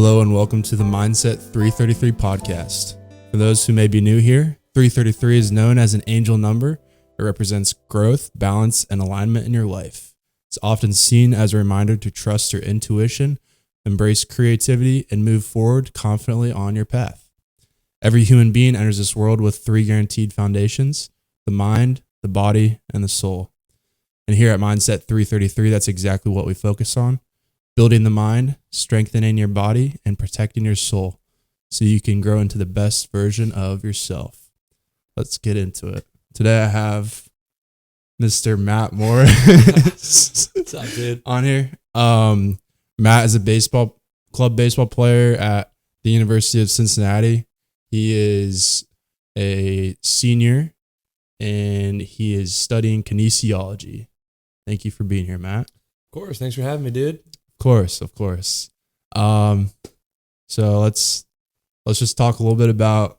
Hello and welcome to the Mindset 333 podcast. For those who may be new here, 333 is known as an angel number. It represents growth, balance, and alignment in your life. It's often seen as a reminder to trust your intuition, embrace creativity, and move forward confidently on your path. Every human being enters this world with three guaranteed foundations: the mind, the body, and the soul. And here at Mindset 333, that's exactly what we focus on: building the mind, strengthening your body, and protecting your soul so you can grow into the best version of yourself. Let's get into it. Today I have Mr. Matt Morris What's up, dude? on here. Matt is a club baseball player at the University of Cincinnati. He is a senior and he is studying kinesiology. Thank you for being here, Matt. Of course. Thanks for having me, dude. Of course. So let's just talk a little bit about,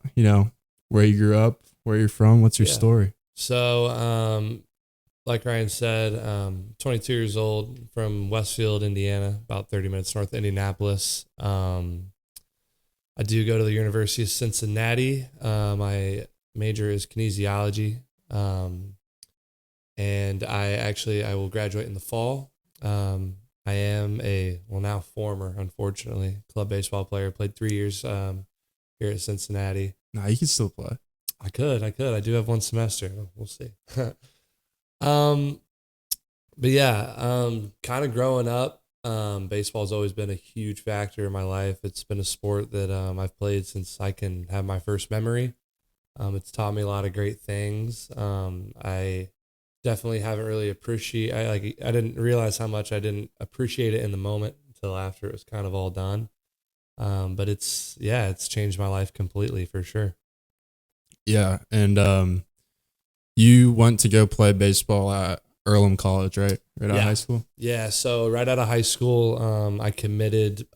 where you grew up, where you're from, what's your story? So, like Ryan said, 22 years old, from Westfield, Indiana, about 30 minutes north of Indianapolis. I do go to the University of Cincinnati. My major is kinesiology. And I will graduate in the fall. I am now former, unfortunately, club baseball player. Played 3 years here at Cincinnati. Nah, you can still play. I could. I do have one semester. We'll see. But yeah, kind of growing up, baseball's always been a huge factor in my life. It's been a sport that I've played since I can have my first memory. It's taught me a lot of great things. I definitely haven't really I didn't realize how much I didn't appreciate it in the moment until after it was kind of all done. But it's changed my life completely for sure. Yeah. And you went to go play baseball at Earlham College, right? Right out of high school? Yeah. So right out of high school, I committed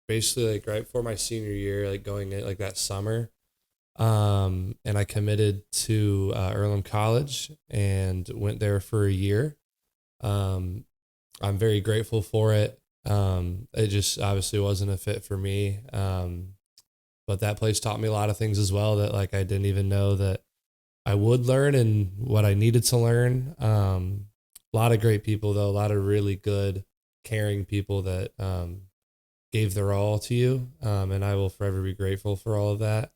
basically like right before my senior year, like going in like that summer. And I committed to Earlham College and went there for a year. I'm very grateful for it. It just obviously wasn't a fit for me. But that place taught me a lot of things as well that like I didn't even know that I would learn and what I needed to learn. A lot of great people though, a lot of really good, caring people that gave their all to you. And I will forever be grateful for all of that.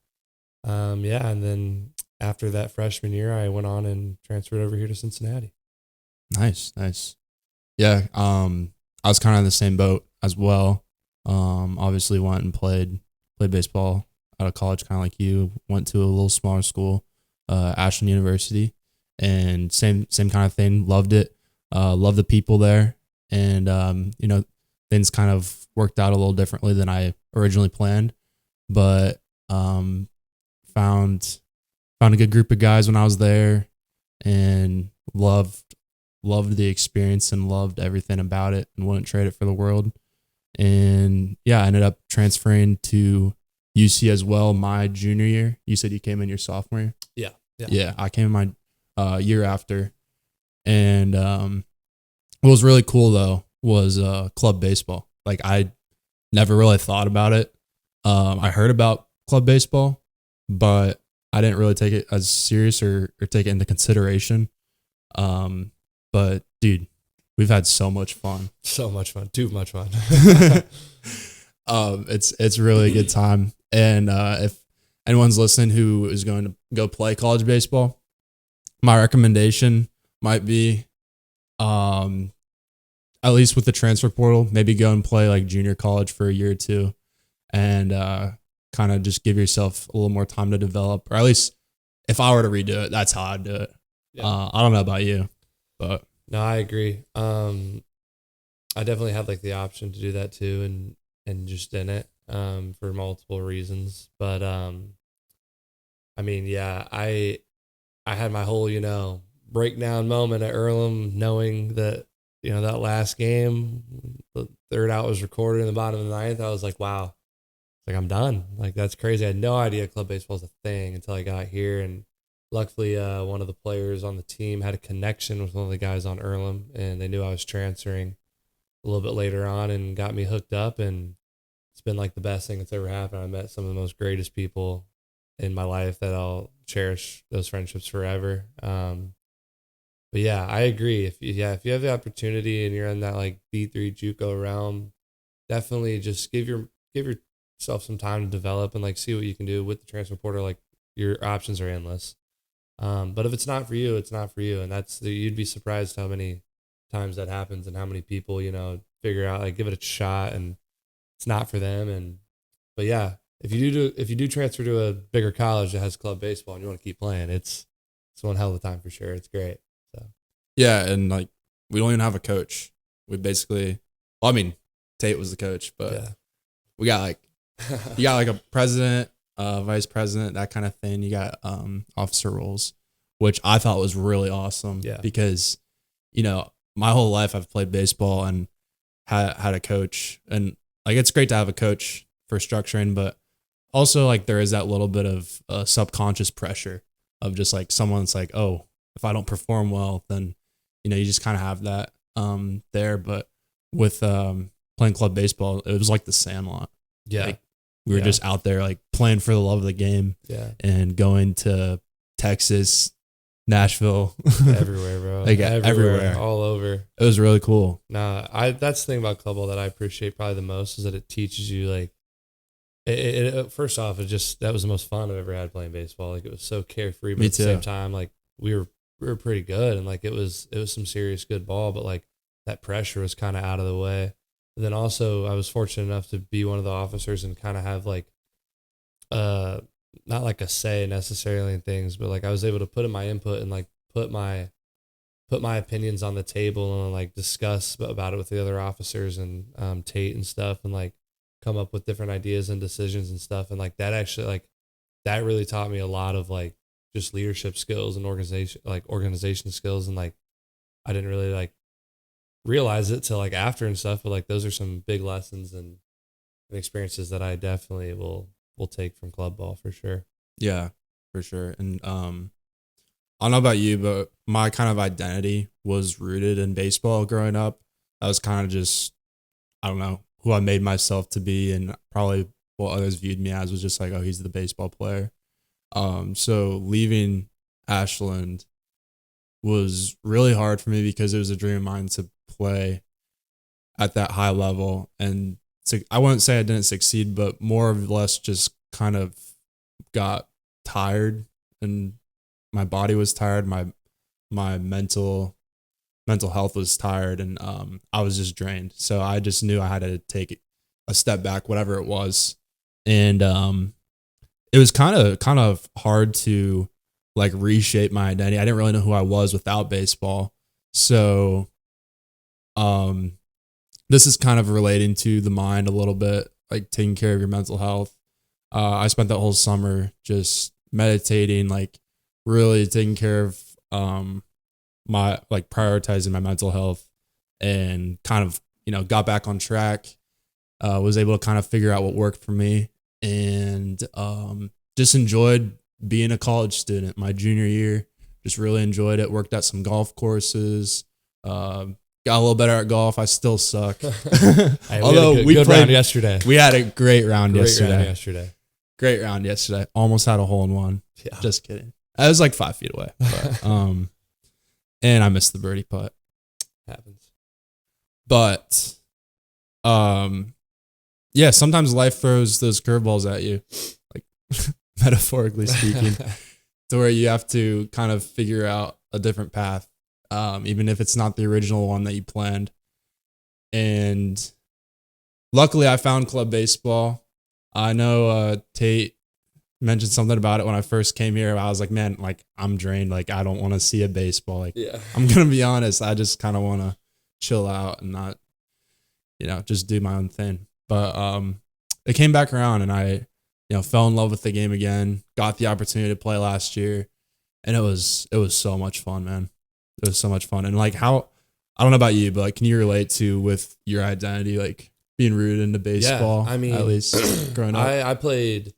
And then after that freshman year, I went on and transferred over here to Cincinnati. Nice. Yeah. I was kind of in the same boat as well. Obviously went and played baseball out of college, kind of like you. Went to a little smaller school, Ashland University, and same kind of thing. Loved it. Loved the people there, and things kind of worked out a little differently than I originally planned, but found a good group of guys when I was there, and loved the experience and loved everything about it, and wouldn't trade it for the world. And yeah, I ended up transferring to UC as well my junior year. You said you came in your sophomore year? Yeah, I came in my year after. And what was really cool though was club baseball. Like I never really thought about it. I heard about club baseball, but I didn't really take it as serious or take it into consideration. But dude, we've had so much fun. So much fun. Too much fun. It's really a good time. And if anyone's listening who is going to go play college baseball, my recommendation might be, at least with the transfer portal, maybe go and play like junior college for a year or two, and kind of just give yourself a little more time to develop. Or at least if I were to redo it, that's how I'd do it. Yeah. I don't know about you, but no, I agree. I definitely had like the option to do that too, and just didn't for multiple reasons. But I mean, yeah, I had my whole breakdown moment at Earlham, knowing that that last game, the third out was recorded in the bottom of the ninth. I was like, wow, like I'm done. Like that's crazy. I had no idea club baseball was a thing until I got here, and luckily, one of the players on the team had a connection with one of the guys on Earlham, and they knew I was transferring a little bit later on and got me hooked up. And it's been like the best thing that's ever happened. I met some of the most greatest people in my life that I'll cherish those friendships forever. But yeah, I agree. If you have the opportunity and you're in that like D3 JUCO realm, definitely just give yourself some time to develop and like see what you can do with the transfer portal. Like your options are endless. But if it's not for you, it's not for you. And you'd be surprised how many times that happens and how many people, figure out, like, give it a shot and it's not for them. But yeah, if you do transfer to a bigger college that has club baseball and you want to keep playing, it's one hell of a time for sure. It's great. So Yeah. And like, we don't even have a coach. We basically, well, I mean, Tate was the coach, but yeah. we got like, you got like a president, vice president, that kind of thing. You got officer roles, which I thought was really awesome. Yeah. Because, my whole life I've played baseball and had a coach, and like it's great to have a coach for structuring, but also like there is that little bit of subconscious pressure of just like someone's like, oh, if I don't perform well, then you just kind of have that there. But with playing club baseball, it was like the Sandlot. Yeah. Like, we were just out there like playing for the love of the game. Yeah. And going to Texas, Nashville, everywhere, bro. like everywhere, all over. It was really cool. That's the thing about club ball that I appreciate probably the most is that it teaches you like first off, that was the most fun I've ever had playing baseball. Like it was so carefree, but Me at the too. same time, like we were pretty good and like it was some serious good ball, but like that pressure was kind of out of the way. And then also I was fortunate enough to be one of the officers and kind of have like not like a say necessarily in things, but like I was able to put in my input and like put my opinions on the table and like discuss about it with the other officers and Tate and stuff, and like come up with different ideas and decisions and stuff. And like that actually, like that really taught me a lot of like just leadership skills and organization skills. And like I didn't really like realize it till like after and stuff, but like those are some big lessons and experiences that I definitely will take from club ball for sure. Yeah, for sure. And I don't know about you, but my kind of identity was rooted in baseball growing up. I was kind of just, I don't know, who I made myself to be, and probably what others viewed me as was just like, oh, he's the baseball player. So leaving Ashland was really hard for me because it was a dream of mine to play at that high level. And I wouldn't say I didn't succeed, but more or less just kind of got tired, and my body was tired. My mental health was tired, and I was just drained. So I just knew I had to take a step back, whatever it was. And it was kind of hard to like reshape my identity. I didn't really know who I was without baseball. So this is kind of relating to the mind a little bit, like taking care of your mental health. I spent that whole summer just meditating, like really taking care of my, like, prioritizing my mental health, and kind of, got back on track. Was able to kind of figure out what worked for me, and just enjoyed being a college student. My junior year, just really enjoyed it. Worked at some golf courses. Got a little better at golf. I still suck. Hey, Although we played round yesterday. We had a great round yesterday. Great round yesterday. Almost had a hole in one. Yeah. Just kidding. I was like 5 feet away. But, and I missed the birdie putt. Happens. But yeah, sometimes life throws those curveballs at you, like metaphorically speaking, to where you have to kind of figure out a different path, even if it's not the original one that you planned. And luckily, I found club baseball. I know Tate mentioned something about it when I first came here. I was like, man, like I'm drained. Like I don't want to see a baseball. Like I'm gonna be honest. I just kind of want to chill out and not, just do my own thing. But it came back around, and I, fell in love with the game again. Got the opportunity to play last year, and it was so much fun, man. It was so much fun. And like I don't know about you, but like, can you relate to with your identity, like being rooted into baseball? Yeah, I mean, at least growing up. I played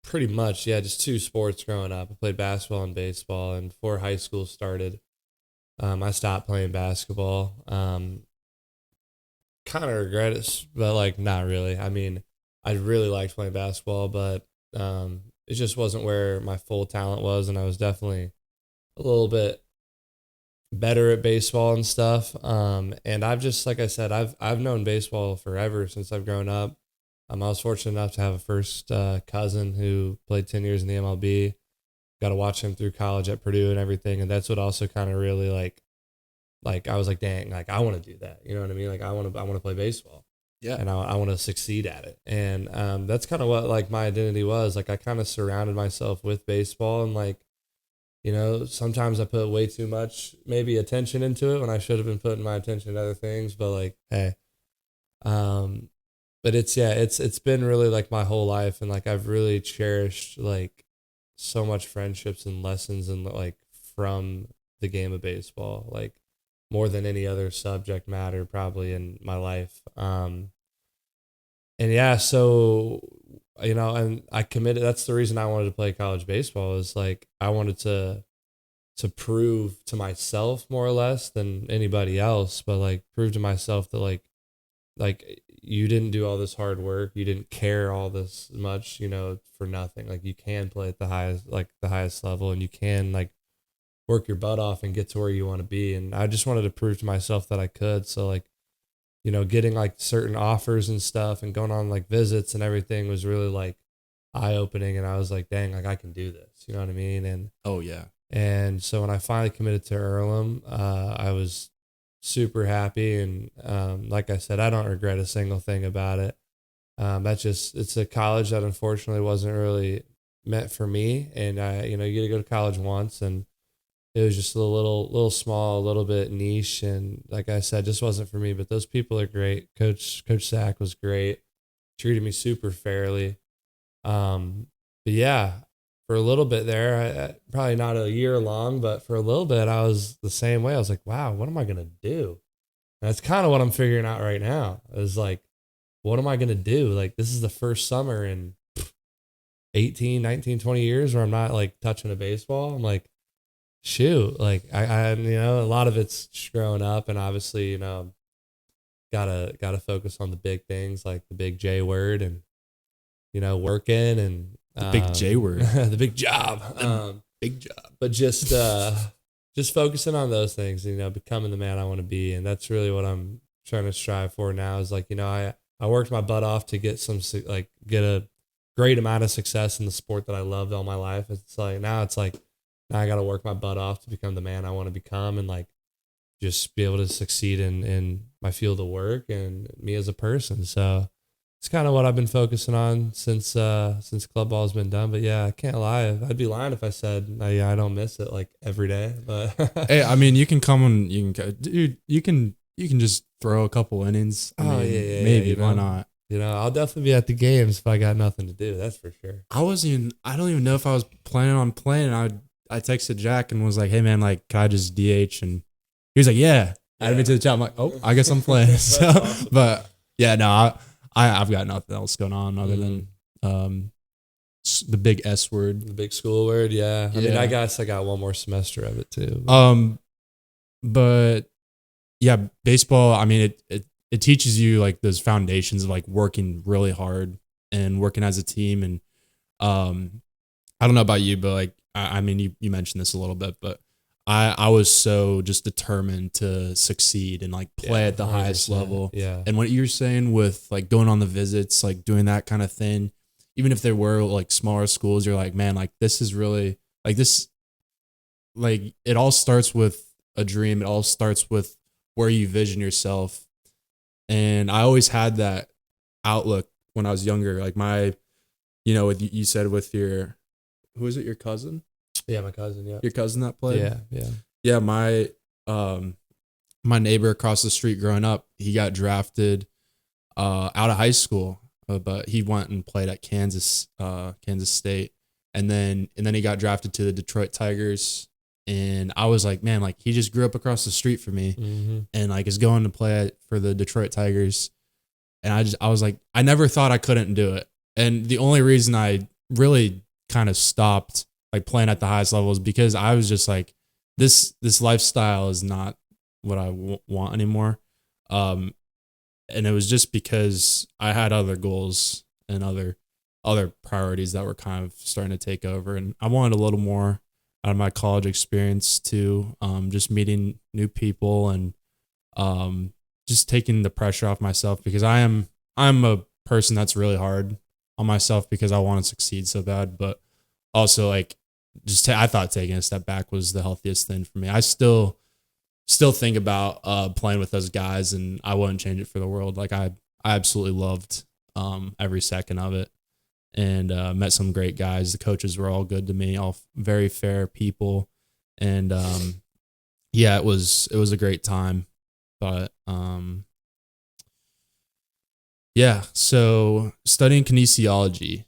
pretty much, just two sports growing up. I played basketball and baseball, and before high school started, I stopped playing basketball. Kind of regret it, but like not really. I mean, I really liked playing basketball, but it just wasn't where my full talent was, and I was definitely a little bit better at baseball and stuff. And I've just, like I said, I've known baseball forever since I've grown up. I was fortunate enough to have a first cousin who played 10 years in the MLB. Got to watch him through college at Purdue and everything, and that's what also kind of really like I was like, dang, like I want to do that. You know what I mean? Like I want to play baseball. Yeah. And I want to succeed at it. And that's kind of what like my identity was. Like I kind of surrounded myself with baseball, and like, you know, sometimes I put way too much maybe attention into it when I should have been putting my attention to other things. But like, hey, but it's been really like my whole life, and like I've really cherished like so much friendships and lessons and like from the game of baseball, like more than any other subject matter probably in my life. And yeah, so you know, and I committed. That's the reason I wanted to play college baseball, is like I wanted to prove to myself more or less than anybody else, but like prove to myself that like you didn't do all this hard work, you didn't care all this much, you know, for nothing. Like you can play at the highest level, and you can like work your butt off and get to where you want to be. And I just wanted to prove to myself that I could. So like, you know, getting like certain offers and stuff and going on like visits and everything was really like eye opening. And I was like, dang, like I can do this. You know what I mean? And Oh yeah. and so when I finally committed to Earlham, I was super happy. And like I said, I don't regret a single thing about it. It's a college that unfortunately wasn't really meant for me. And you know, you get to go to college once, and it was just a little small, a little bit niche. And like I said, just wasn't for me, but those people are great. Coach Sack was great. Treated me super fairly. But yeah, for a little bit there, probably not a year long, but for a little bit, I was the same way. I was like, wow, what am I going to do? And that's kind of what I'm figuring out right now, is like, what am I going to do? Like, this is the first summer in 18, 19, 20 years where I'm not like touching a baseball. I'm like, shoot, like I you know, a lot of it's just growing up, and obviously, you know, gotta focus on the big things, like the big J word, and you know, working, and The big J word. the big job, Big job. but just focusing on those things, you know, becoming the man I want to be. And that's really what I'm trying to strive for now, is like, you know, I worked my butt off to get get a great amount of success in the sport that I loved all my life. It's like now I got to work my butt off to become the man I want to become, and like just be able to succeed in my field of work and me as a person. So it's kind of what I've been focusing on since club ball has been done. But yeah, I can't lie. I'd be lying if I said I don't miss it like every day. But Hey, I mean, you can come and dude, you can just throw a couple innings. I mean, yeah, maybe, you know? why not? You know, I'll definitely be at the games if I got nothing to do. That's for sure. I don't even know if I was planning on playing. I texted Jack and was like, hey man, like, can I just DH? And he was like, yeah. Added me to the chat. I'm like, oh, I guess I'm playing. So, Awesome. but yeah, no, I've got nothing else going on other than the big S word. The big school word, yeah. I mean, Yeah. I guess I got one more semester of it too. But But yeah, baseball, I mean, it teaches you like those foundations of like working really hard and working as a team. And I don't know about you, but like, I mean, you mentioned this a little bit, but I was so just determined to succeed and like play at the highest 100%. level. Yeah. And what you're saying with like going on the visits, like doing that kind of thing, even if there were like smaller schools, you're like, man, like this is really like this, like it all starts with a dream. It all starts with where you vision yourself. And I always had that outlook when I was younger. Like with you said with who is it? Your cousin? Yeah, my cousin, yeah. Your cousin that played? Yeah. Yeah, my neighbor across the street growing up, he got drafted out of high school, but he went and played at Kansas State, and then he got drafted to the Detroit Tigers. And I was like, man, like he just grew up across the street from me, and like is going to play for the Detroit Tigers. And I was like, I never thought I couldn't do it. And the only reason I really kind of stopped like playing at the highest level is because I was just like, this lifestyle is not what I want anymore. And it was just because I had other goals and other priorities that were kind of starting to take over. And I wanted a little more out of my college experience too. Just meeting new people and just taking the pressure off myself, because I'm a person that's really hard on myself because I want to succeed so bad. But also like I thought taking a step back was the healthiest thing for me. I still think about playing with those guys, and I wouldn't change it for the world. Like I absolutely loved every second of it, and met some great guys. The coaches were all good to me, all very fair people, and yeah, it was a great time. But yeah, so studying kinesiology,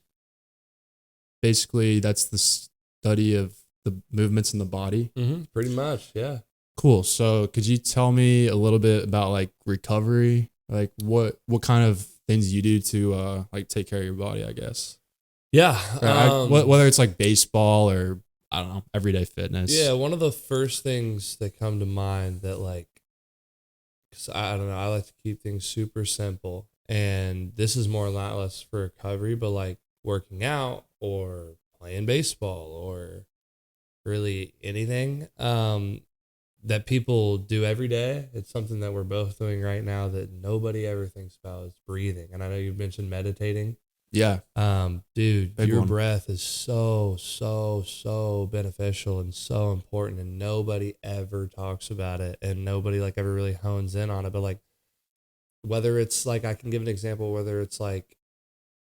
basically that's the study of the movements in the body. Pretty much, yeah. Cool. So could you tell me a little bit about like recovery? Like what kind of things you do to like take care of your body, I guess? Yeah. Whether it's like baseball or I don't know, everyday fitness. Yeah, one of the first things that come to mind that like, cause I don't know, I like to keep things super simple, and this is more or less for recovery, but like working out or playing baseball or really anything that people do every day. It's something that we're both doing right now that nobody ever thinks about, is breathing. And I know you mentioned meditating. Yeah. Dude, Big your one. breath is so beneficial and so important, and nobody ever talks about it, and nobody like ever really hones in on it. But like, whether it's like, I can give an example, whether it's like,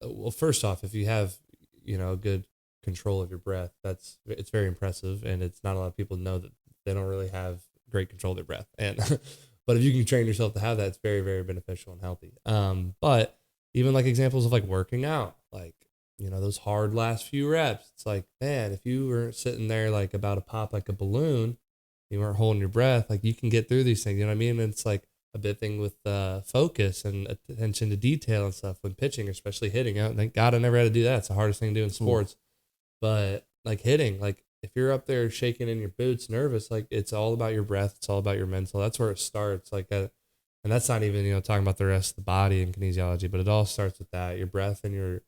well, first off, if you have, good control of your breath, it's very impressive. And it's not a lot of people know that they don't really have great control of their breath. And, but if you can train yourself to have that, it's very, very beneficial and healthy. But even like examples of like working out, like, those hard last few reps, it's like, man, if you were sitting there like about to pop like a balloon, you weren't holding your breath, like you can get through these things. You know what I mean? And it's like a big thing with focus and attention to detail and stuff when pitching, especially hitting. Thank God I never had to do that. It's the hardest thing to do in sports. But like hitting, like if you're up there shaking in your boots, nervous, like it's all about your breath. It's all about your mental. That's where it starts. And that's not even, talking about the rest of the body and kinesiology, but it all starts with that, your breath and your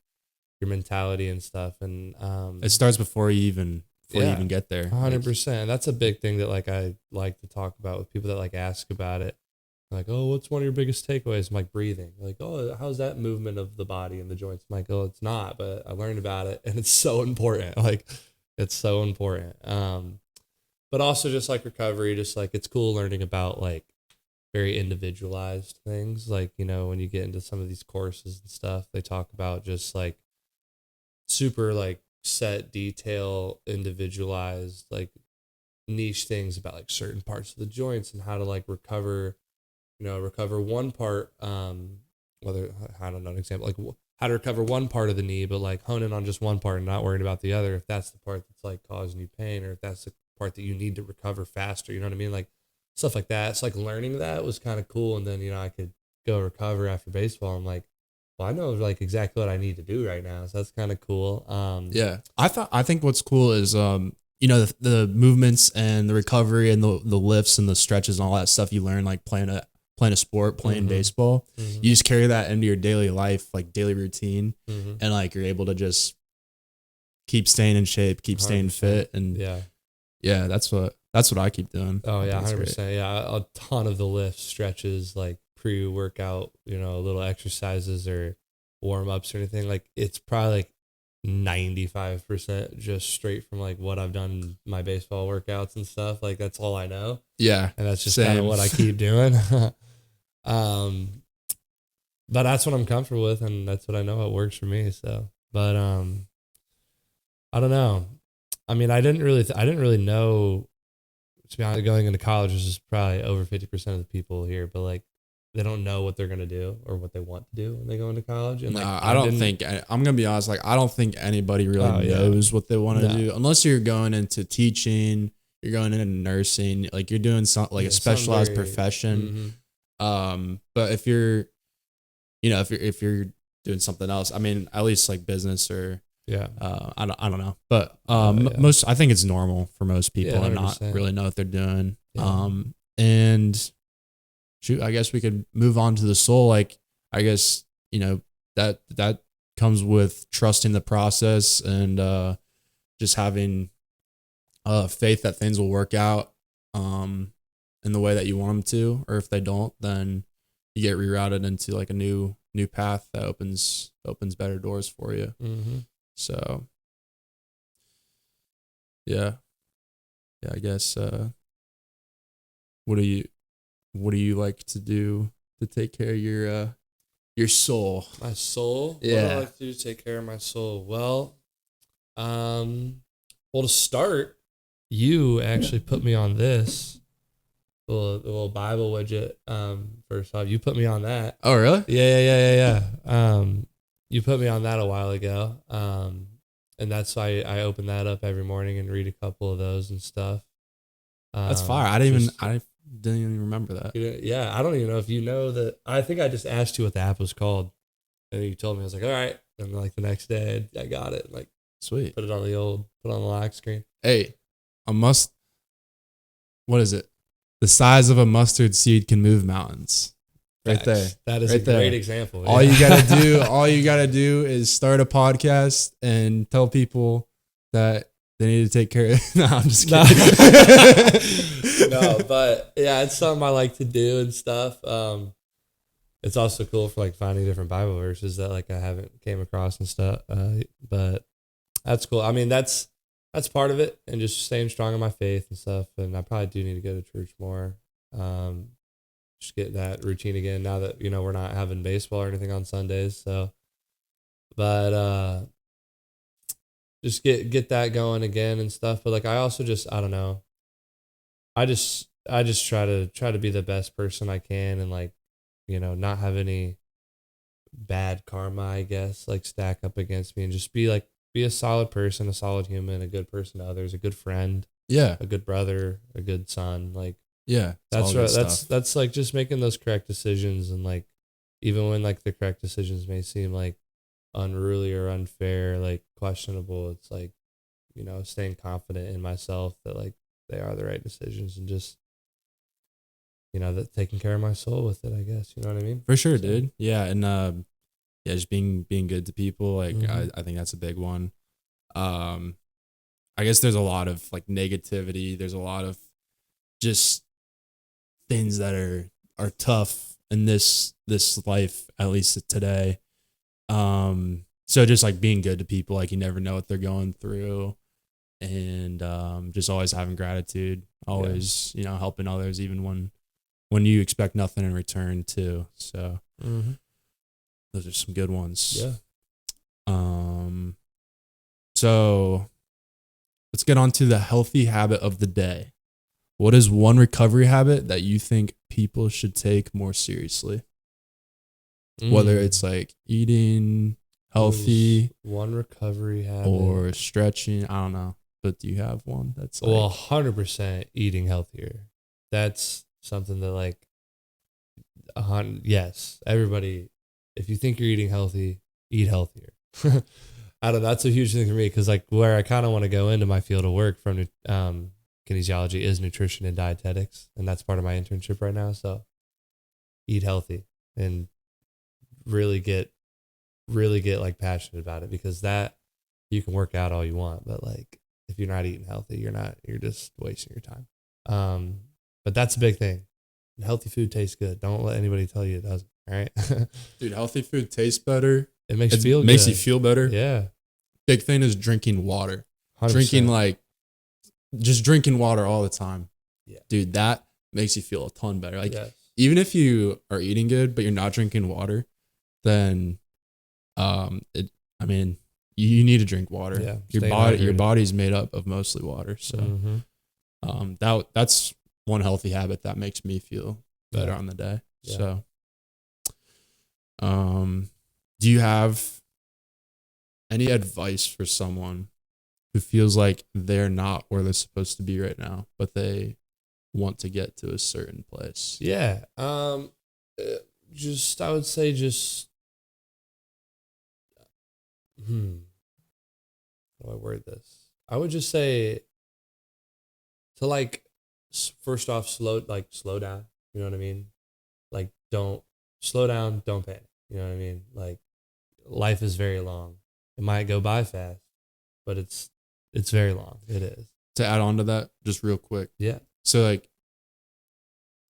mentality and stuff. And it starts before you even get there. 100%. That's a big thing that like I like to talk about with people that like ask about it. Like, oh, what's one of your biggest takeaways? I'm like, breathing. Like, oh, how's that movement of the body and the joints? I'm like, oh, it's not, but I learned about it and it's so important. Like, it's so important. But also just like recovery, just like it's cool learning about like very individualized things. Like, when you get into some of these courses and stuff, they talk about just like super like set detail, individualized, like niche things about like certain parts of the joints and how to like recover one part, whether, I don't know, an example, like how to recover one part of the knee, but like hone in on just one part and not worrying about the other. If that's the part that's like causing you pain, or if that's the part that you need to recover faster, you know what I mean? Like stuff like that. It's like learning that was kind of cool. And then, I could go recover after baseball. I'm like, well, I know like exactly what I need to do right now. So that's kind of cool. Yeah. I think what's cool is, the movements and the recovery and the lifts and the stretches and all that stuff you learn, like playing a sport, playing baseball, you just carry that into your daily life, like daily routine. And like, you're able to just keep staying in shape, keep 100%. Staying fit. And yeah, that's what I keep doing. Oh yeah. 100%. Yeah. A ton of the lifts, stretches, like pre-workout, little exercises or warm-ups or anything, like it's probably like 95% just straight from like what I've done in my baseball workouts and stuff. Like that's all I know. Yeah. And that's just kind of what I keep doing. But that's what I'm comfortable with, and that's what I know what works for me. So, but I don't know. I mean, I didn't really know, to be honest, going into college, which is probably over 50% of the people here, but like they don't know what they're going to do or what they want to do when they go into college. And like, I don't think, I'm going to be honest, like I don't think anybody really knows what they want to do, unless you're going into teaching, you're going into nursing, like you're doing something like a specialized profession. But if you're, if you're doing something else, I mean, at least like business or I don't know, but most, I think it's normal for most people to not really know what they're doing. And shoot, I guess we could move on to the soul. Like, I guess, that comes with trusting the process and just having faith that things will work out in the way that you want them to, or if they don't, then you get rerouted into like a new path that opens better doors for you. Mm-hmm. So yeah, I guess what do you like to do to take care of your soul? My soul? Yeah. What do I like to do to take care of my soul? Well, to start, you actually put me on this little Bible widget. First off, you put me on that. Oh, really? Yeah. You put me on that a while ago. And that's why I open that up every morning and read a couple of those and stuff. That's fire. I didn't even remember that. Yeah, I don't even know if you know that. I think I just asked you what the app was called, and you told me. I was like, all right. And like the next day, I got it. Like, sweet. Put it on the lock screen. Hey, what is it? The size of a mustard seed can move mountains. Right Facts. there. That is right a there. great example. All you gotta do is start a podcast and tell people that they need to take care of. No, I'm just kidding. No, but yeah, it's something I like to do and stuff. It's also cool for like finding different Bible verses that like I haven't came across and stuff. But that's cool. I mean, that's part of it, and just staying strong in my faith and stuff. And I probably do need to go to church more. Just get that routine again now that, we're not having baseball or anything on Sundays. So, but, just get that going again and stuff. But like, I also just, I don't know. I just try to be the best person I can, and like, not have any bad karma, I guess, like stack up against me, and just be a solid person, a solid human, a good person to others, a good friend. Yeah. A good brother, a good son. Like, yeah, that's right. That's like just making those correct decisions, and like, even when like the correct decisions may seem like unruly or unfair, like questionable, it's like, staying confident in myself that like they are the right decisions, and just, that taking care of my soul with it, I guess. You know what I mean? For sure, dude. Yeah. And just being good to people. Like, Mm-hmm. I think that's a big one. I guess there's a lot of like negativity. There's a lot of just things that are tough in this life, at least today. So just like being good to people, like you never know what they're going through, and just always having gratitude, always helping others, even when you expect nothing in return too. So those are some good ones. Yeah. So let's get on to the healthy habit of the day. What is one recovery habit that you think people should take more seriously? Whether it's like eating healthy, one recovery habit, or stretching, I don't know. But do you have one that's like... Well, 100% eating healthier. That's something that like, yes, everybody, if you think you're eating healthy, eat healthier. I don't know. That's a huge thing for me, because like where I kind of want to go into my field of work from kinesiology is nutrition and dietetics, and that's part of my internship right now. So eat healthy and really get like passionate about it, because that you can work out all you want, but like if you're not eating healthy, you're just wasting your time. But that's a big thing. Healthy food tastes good. Don't let anybody tell you it doesn't. All right. Dude, healthy food tastes better. It makes you feel good. Makes you feel better. Yeah. Big thing is drinking water. 100%. Drinking water all the time. Yeah. Dude, that makes you feel a ton better. Like, yes. Even if you are eating good, but you're not drinking water, then, you need to drink water. Yeah. Your body's made up of mostly water. So, that's one healthy habit that makes me feel better on the day. Yeah. So, do you have any advice for someone who feels like they're not where they're supposed to be right now, but they want to get to a certain place? Yeah. I would say how do I word this? I would just say to like, first off, slow down. You know what I mean? Like, don't slow down, don't panic. You know what I mean? Like, life is very long. It might go by fast, but it's very long. It is. To add on to that, just real quick. Yeah. So like,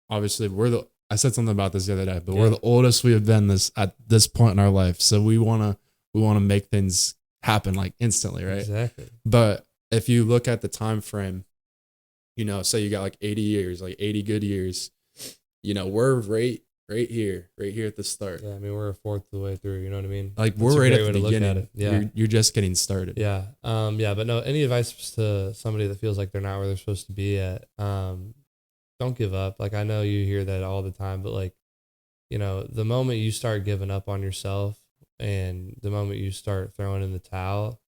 obviously I said something about this the other day, but we're the oldest we have been at this point in our life. So we want to make things happen like instantly, right? Exactly. But if you look at the time frame, say you got like 80 years, like 80 good years, we're right here at the start. Yeah, I mean, we're a fourth of the way through. You know what I mean? Like we're right at the look beginning. at it. Yeah, you're just getting started. Yeah. But no, any advice to somebody that feels like they're not where they're supposed to be at? Don't give up. Like, I know you hear that all the time, but like, the moment you start giving up on yourself and the moment you start throwing in the towel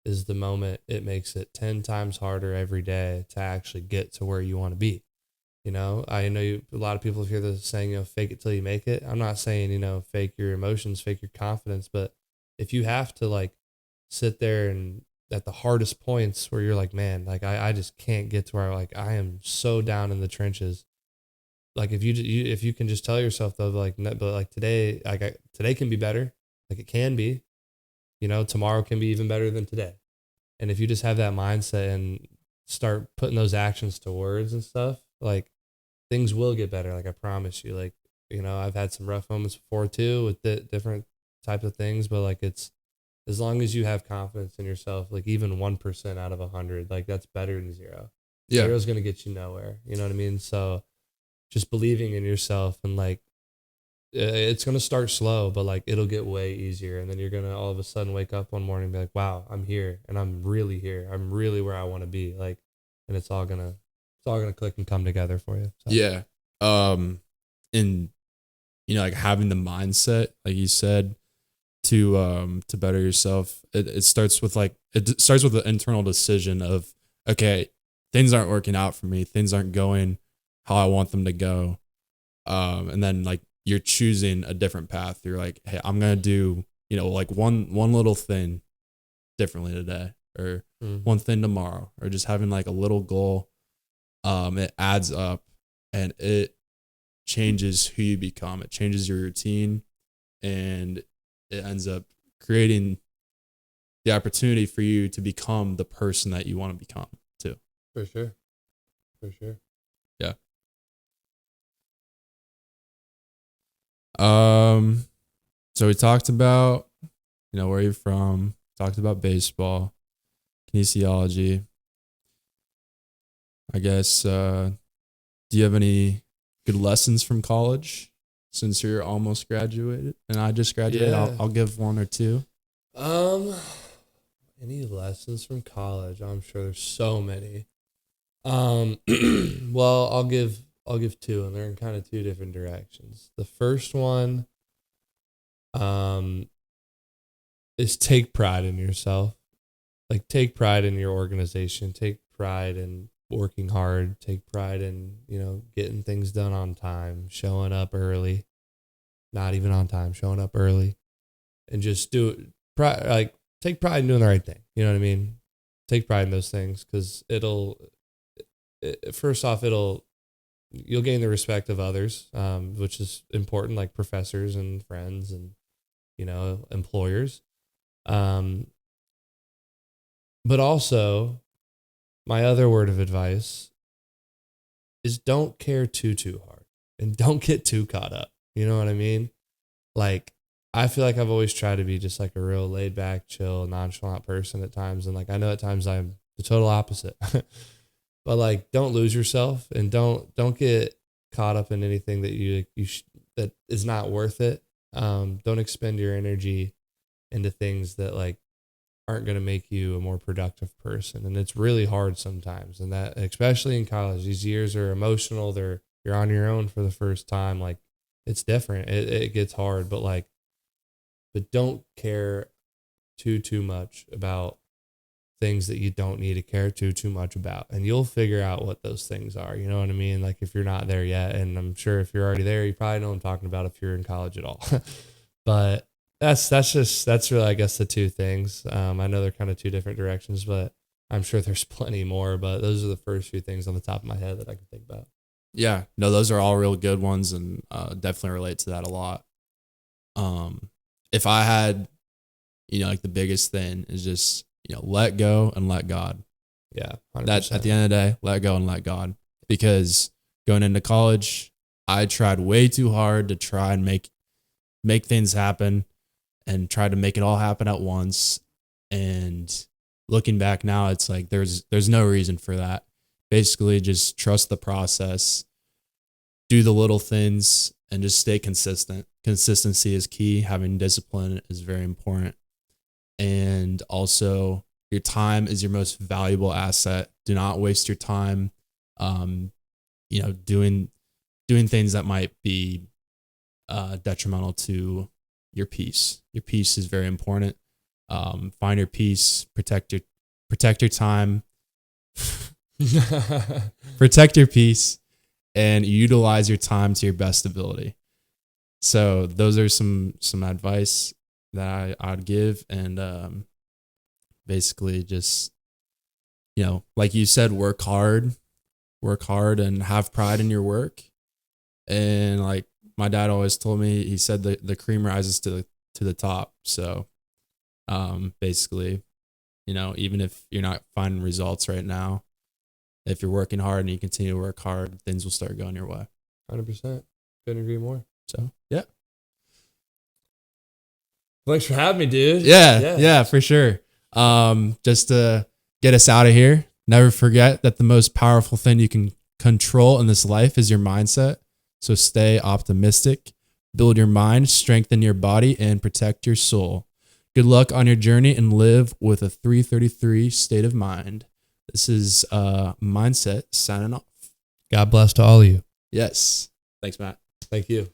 is the moment it makes it 10 times harder every day to actually get to where you want to be. I know a lot of people hear the saying, fake it till you make it. I'm not saying, fake your emotions, fake your confidence, but if you have to like sit there and at the hardest points where you're like, man, like I just can't get to where I am so down in the trenches. Like if you can just tell yourself though, like, but like today, today can be better. Like it can be, tomorrow can be even better than today. And if you just have that mindset and start putting those actions to words and stuff, like things will get better. Like I promise you, like, I've had some rough moments before too with different types of things, but like it's, as long as you have confidence in yourself, like even 1% out of 100, like that's better than zero. Yeah. Zero's going to get you nowhere. You know what I mean? So just believing in yourself and like, it's going to start slow, but like it'll get way easier. And then you're going to all of a sudden wake up one morning and be like, wow, I'm here and I'm really here. I'm really where I want to be. Like, and it's all going to click and come together for you. So. Yeah. And like having the mindset, like you said, to better yourself, it starts with the internal decision of, okay, things aren't working out for me, things aren't going how I want them to go, and then like you're choosing a different path. You're like, hey, I'm gonna do like one little thing differently today, or one thing tomorrow, or just having like a little goal. It adds up and it changes who you become. It changes your routine, and it ends up creating the opportunity for you to become the person that you want to become too. For sure. Yeah. So we talked about, where you're from, talked about baseball, kinesiology. I guess, do you have any good lessons from college? Since you're almost graduated and I just graduated, Yeah. I'll give one or two. Any lessons from college? I'm sure there's so many. Well, I'll give two, and they're in kind of two different directions. The first one, is take pride in yourself. Like take pride in your organization, take pride in working hard, take pride in, getting things done on time, showing up early, not even on time, showing up early, and just take pride in doing the right thing. You know what I mean? Take pride in those things because you'll gain the respect of others, which is important, like professors and friends and, employers. But also, my other word of advice is don't care too hard and don't get too caught up. You know what I mean? Like, I feel like I've always tried to be just like a real laid back, chill, nonchalant person at times. And like, I know at times I'm the total opposite, but like, don't lose yourself and don't get caught up in anything that that is not worth it. Don't expend your energy into things that like aren't going to make you a more productive person. And it's really hard sometimes. And that, especially in college, these years are emotional. You're on your own for the first time. Like it's different. It gets hard, but don't care too much about things that you don't need to care too much about. And you'll figure out what those things are. You know what I mean? Like if you're not there yet, and I'm sure if you're already there, you probably know what I'm talking about if you're in college at all. But that's really, I guess, the two things. I know they're kind of two different directions, but I'm sure there's plenty more, but those are the first few things on the top of my head that I can think about. Yeah, no, those are all real good ones, and definitely relate to that a lot. If I had like the biggest thing is just, let go and let God. Yeah. 100%. That at the end of the day, let go and let God. Because going into college, I tried way too hard to try and make things happen and try to make it all happen at once. And looking back now, it's like there's no reason for that. Basically, just trust the process, do the little things, and just stay consistent. Consistency is key. Having discipline is very important. And also, your time is your most valuable asset. Do not waste your time, doing things that might be detrimental to your peace. Your peace is very important. Find your peace. Protect your time. Protect your peace, and utilize your time to your best ability. So those are some advice that I'd give, and basically just, like you said, work hard and have pride in your work. And like my dad always told me, he said the cream rises to the top. So basically, even if you're not finding results right now, if you're working hard and you continue to work hard, things will start going your way. 100%. Couldn't agree more. So, yeah. Thanks for having me, dude. Yeah, for sure. Just to get us out of here, never forget that the most powerful thing you can control in this life is your mindset. So stay optimistic, build your mind, strengthen your body, and protect your soul. Good luck on your journey and live with a 333 state of mind. This is Mindset signing off. God bless to all of you. Yes. Thanks, Matt. Thank you.